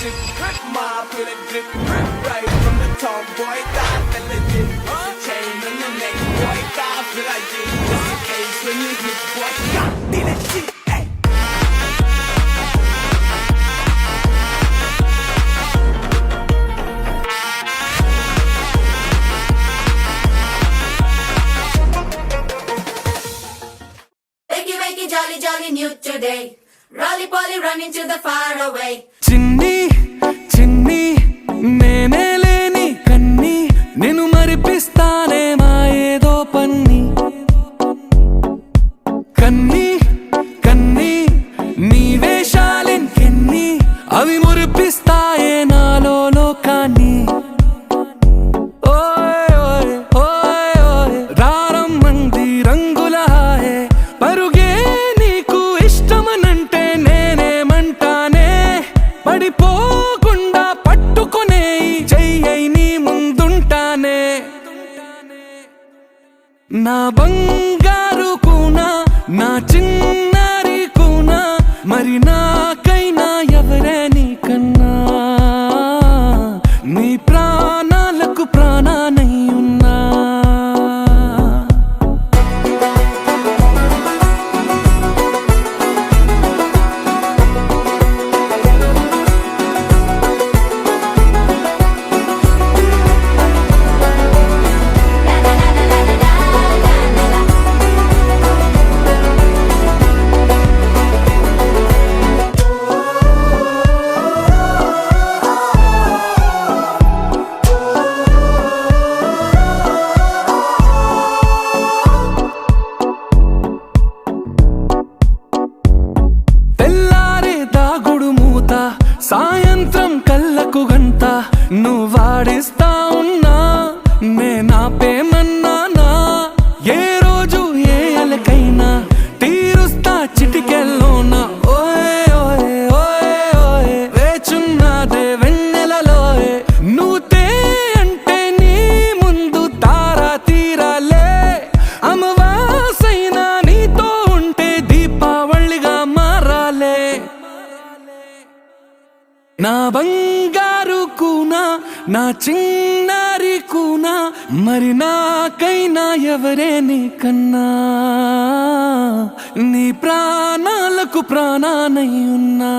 drip, drip, mob with a drip, drip, right from the top, boy, that fella dip. The chain on your neck, boy, that feel like it. Just in case when you hit, boy, God, did it shit, hey. Wakey, wakey, jolly, jolly, new today. Rolly poly running to the far away. చిన్ని చిన్ని నేనే లేని కన్ని నేను మరిపిస్తానే మా ఏదో పన్ని కన్ని కన్ని నీ వేషాలెన్కెన్ని అవి మురిపిస్తాయే నాలో లోకాన్ని ఓయ్ ఓయ్ ఓయ్ ఓయ్ రారమ్మంది రంగుల హాయే పరుగే నీకు ఇష్టమనంటే నేనేమంటానే పడిపోకుండా పట్టుకునే చెయ్యై నీ ముందుంటానే నా బంగారు కూనా నా చిన్నారి కూనా మరి నాకైనా ఎవరే నీకన్నా నీ ప్రాణాలకు ప్రాణానై ఉన్నా తెల్లారే దాగుడు మూత సాయంత్రం కళ్ళకు గంట నువ్వాడిస్తా ఉన్నా నేనాపేమన్నానా ఏ రోజు ఏ అలకైనా తీరుస్తా చిటికెల్లోనా ఓయ్ ఓయ్ ఓయ్ ఓయ్ వేచున్నదే వెన్నెలలోయే నువ్వుతే అంటే నీ ముందు తారా తీరాలే అమవాసైనా నీతో ఉంటే దీపావళిగా మారాలే నా బంగారు కూనా నా చిన్నారి కూనా మరి నాకైనా ఎవరే నీకన్నా నీ ప్రాణాలకు ప్రాణానై ఉన్నా